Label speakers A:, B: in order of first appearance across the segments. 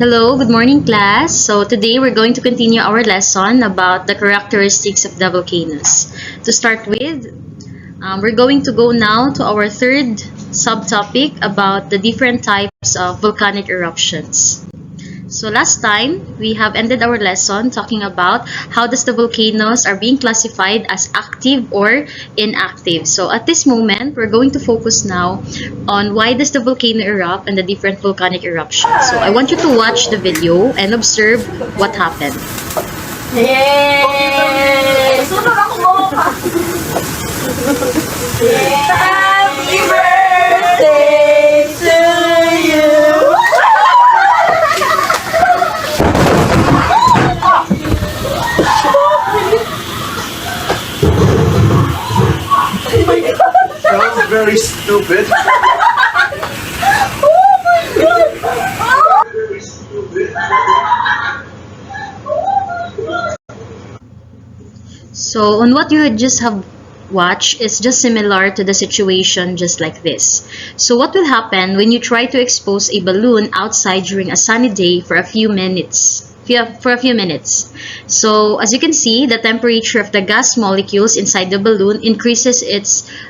A: Hello, good morning class. So today we're going to continue our lesson about the characteristics of the volcanoes. To start with, we're going to go now to our third subtopic about the different types of volcanic eruptions. So last time, we have ended our lesson talking about how does the volcanoes are being classified as active or inactive. So at this moment, we're going to focus now on why does the volcano erupt and the different volcanic eruptions. So I want you to watch the video and observe what happened.
B: Yay! Sunod ako mo pa! Happy birthday to you!
C: Sounds very stupid.
B: Oh my God!
C: Very stupid.
A: So on what you just have watched is just similar to the situation just like this. So what will happen when you try to expose a balloon outside during a sunny day for a few minutes? So as you can see, the temperature of the gas molecules inside the balloon increases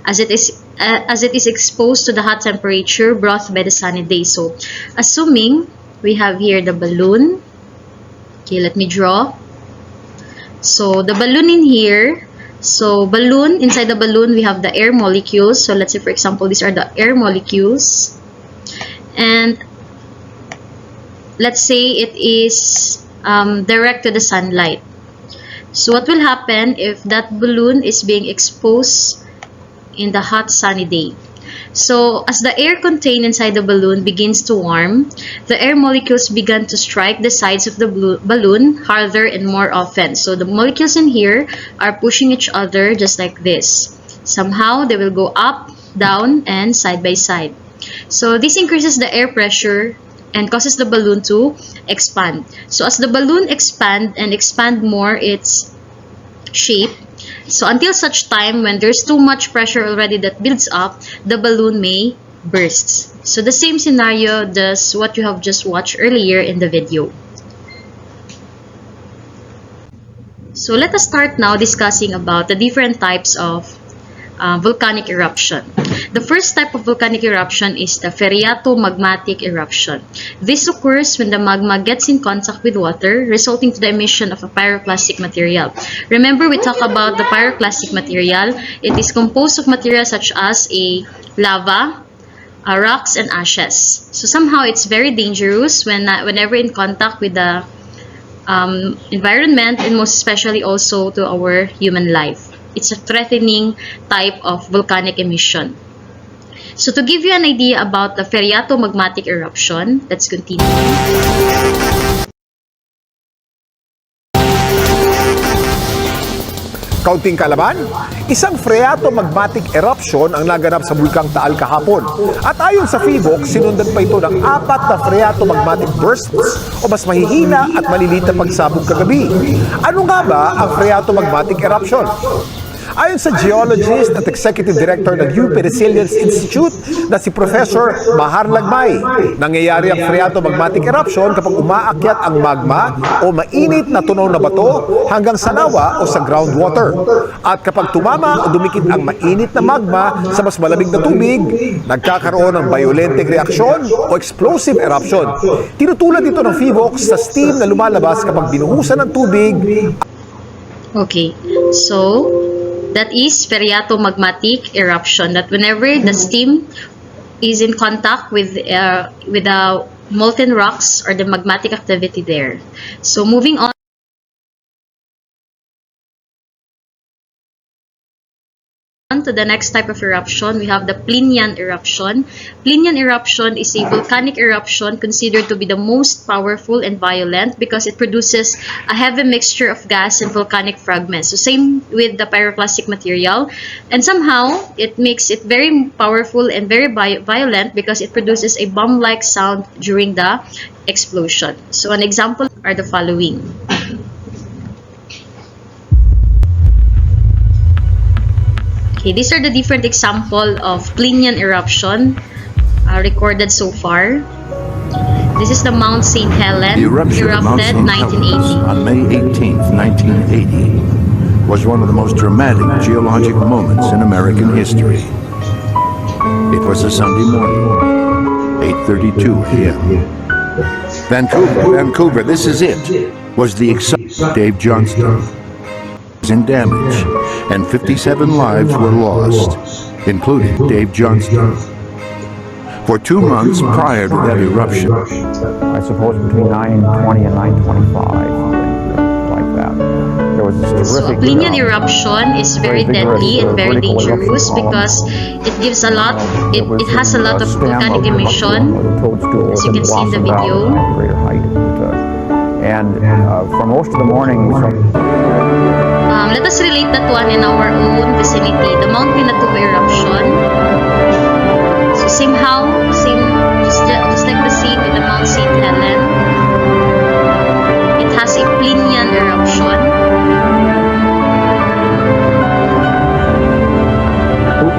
A: as it is exposed to the hot temperature brought by the sunny day. So assuming we have here the balloon, okay, let me draw. So the balloon in here, so balloon, inside the balloon we have the air molecules. So let's say for example these are the air molecules, and let's say it is direct to the sunlight. So what will happen if that balloon is being exposed in the hot sunny day? So as the air contained inside the balloon begins to warm, the air molecules begin to strike the sides of the balloon harder and more often. So the molecules in here are pushing each other just like this. Somehow they will go up, down, and side by side. So this increases the air pressure and causes the balloon to expand. So as the balloon expand more its shape, so until such time when there's too much pressure already that builds up, the balloon may burst. So the same scenario does what you have just watched earlier in the video. So let us start now discussing about the different types of volcanic eruption. The first type of volcanic eruption is the phreatomagmatic eruption. This occurs when the magma gets in contact with water, resulting to the emission of a pyroclastic material. Remember, we talked about the pyroclastic material. It is composed of materials such as lava, rocks, and ashes. So somehow it's very dangerous whenever in contact with the environment, and most especially also to our human life. It's a threatening type of volcanic emission. So to give you an idea about the phreatomagmatic eruption, let's continue.
D: Kaunting kalaman, isang phreatomagmatic eruption ang naganap sa Bulkang Taal kahapon. At ayon sa PHIVOC, sinundan pa ito ng 4 na phreatomagmatic bursts o mas mahihina at maliliit na pagsabog kagabi. Ano nga ba ang phreatomagmatic eruption? Ayon sa geologist at executive director ng UP Resilience Institute na si Professor Mahar Lagmay, nangyayari ang phreatomagmatic eruption kapag umaakyat ang magma o mainit na tunaw na bato hanggang sa lawa o sa groundwater. At kapag tumama o dumikit ang mainit na magma sa mas malamig na tubig, nagkakaroon ng violenteng reaksyon o explosive eruption. Tinutulad ito ng PHIVOC sa steam na lumalabas kapag binuhusan ng tubig.
A: Okay, so that is phreatomagmatic eruption, that whenever the steam is in contact with the molten rocks or the magmatic activity there. So moving on to the next type of eruption, we have the Plinian eruption. Plinian eruption is a volcanic eruption considered to be the most powerful and violent because it produces a heavy mixture of gas and volcanic fragments. So same with the pyroclastic material, and somehow it makes it very powerful and very violent because it produces a bomb-like sound during the explosion. So an example are the following. Okay, these are the different examples of Plinian eruption recorded so far. This is the Mount St. Helen,
E: The eruption of Mount
A: erupted
E: St. Helens
A: 1980.
E: on May 18, 1980, was one of the most dramatic geologic moments in American history. It was a Sunday morning, 8:32 a.m. Vancouver, this is it, was the exciting Dave Johnston. In damage, and 57 lives were lost, including Dave Johnston. For 2 months prior to that eruption,
F: I suppose between 9:20 and 9:25, like that. There was this
A: So a
F: terrific.
A: Plinian eruption is very deadly and very dangerous because it gives a lot, it has a lot of volcanic emission, as you can see in the video.
F: And for most of the morning, we saw.
A: Let us relate that one in our own vicinity, the Mount Pinatubo eruption. So same, just like the scene with the Mount St. Helen, it has a Plinian eruption.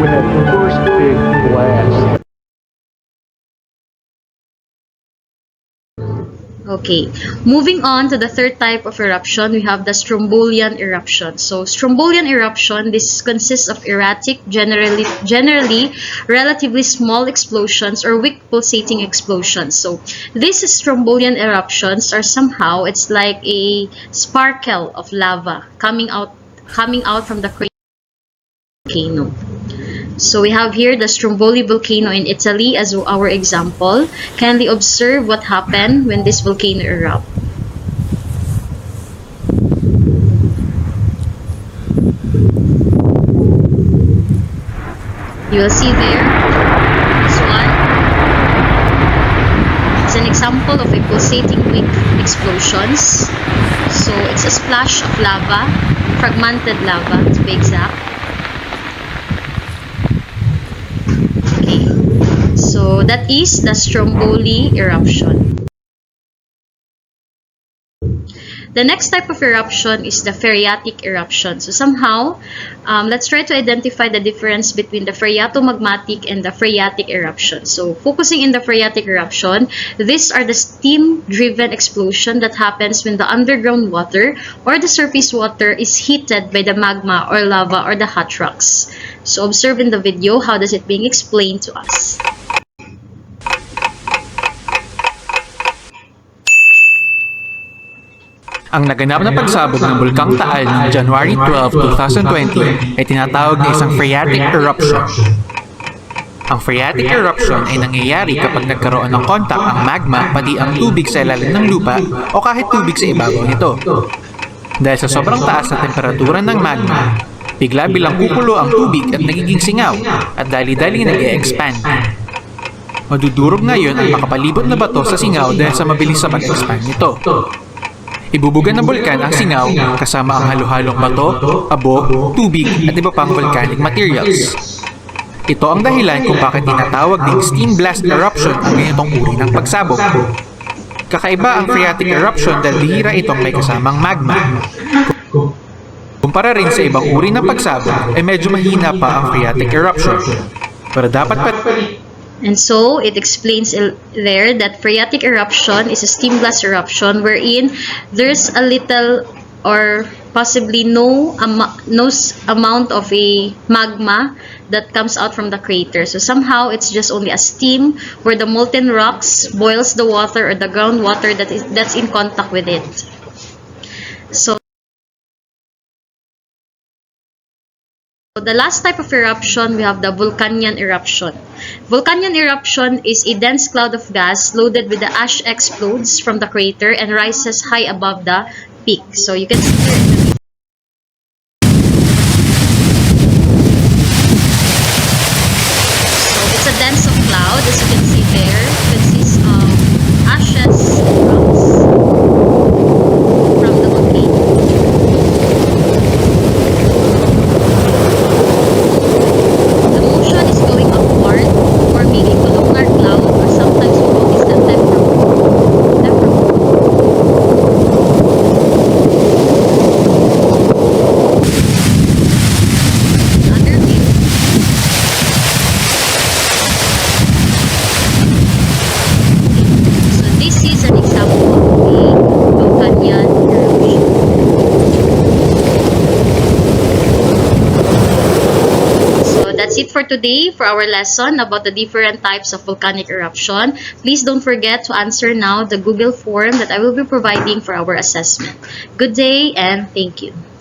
F: When that first big blast.
A: Okay, moving on to the third type of eruption, we have the Strombolian eruption. So Strombolian eruption, this consists of erratic, generally relatively small explosions or weak pulsating explosions. So these Strombolian eruptions are somehow, it's like a sparkle of lava coming out from the volcano. So we have here the Stromboli volcano in Italy as our example. Kindly observe what happened when this volcano erupted. You will see there, this one. It's an example of a pulsating weak explosions. So it's a splash of lava, fragmented lava to be exact. Okay, so that is the Stromboli eruption. The next type of eruption is the phreatic eruption. So somehow, let's try to identify the difference between the phreatomagmatic and the phreatic eruption. So focusing in the phreatic eruption, these are the steam-driven explosion that happens when the underground water or the surface water is heated by the magma or lava or the hot rocks. So observe in the video how does it being explained to us.
G: Ang naganap na pagsabog ng Bulkang Taal noong January 12, 2020 ay tinatawag na isang phreatic eruption. Ang phreatic eruption ay nangyayari kapag nagkaroon ng kontak ang magma pati ang tubig sa ilalim ng lupa o kahit tubig sa ibabaw nito. Dahil sa sobrang taas na temperatura ng magma, bigla bilang kukulo ang tubig at nagiging singaw at dali-dali nag-e-expand. Madudurog ngayon ang makapalibot na bato sa singaw dahil sa mabilis sa pag-expand nito. Ibubugan ng bulkan ang singaw kasama ang halo-halong bato, abo, tubig at iba pang volcanic materials. Ito ang dahilan kung bakit tinatawag ding steam blast eruption ang ganitong uri ng pagsabog. Kakaiba ang phreatic eruption dahil bihira itong may kasamang magma. Kumpara rin sa ibang uri ng pagsabog ay medyo mahina pa ang phreatic eruption. Pero dapat
A: And so, it explains there that phreatic eruption is a steam blast eruption wherein there's a little or possibly no amount of a magma that comes out from the crater. So somehow, it's just only a steam where the molten rocks boils the water or the groundwater that's in contact with it. So the last type of eruption, we have the Vulcanian eruption. Vulcanian eruption is a dense cloud of gas loaded with the ash explodes from the crater and rises high above the peak. So you can see here in the video. So it's a dense of cloud, as you can see there. It consists of ashes and rocks from the volcano. The motion is going upward, forming a columnar cloud, or sometimes we call this the temperamone. that's it for today for our lesson about the different types of volcanic eruption. Please don't forget to answer now the Google form that I will be providing for our assessment. Good day and thank you.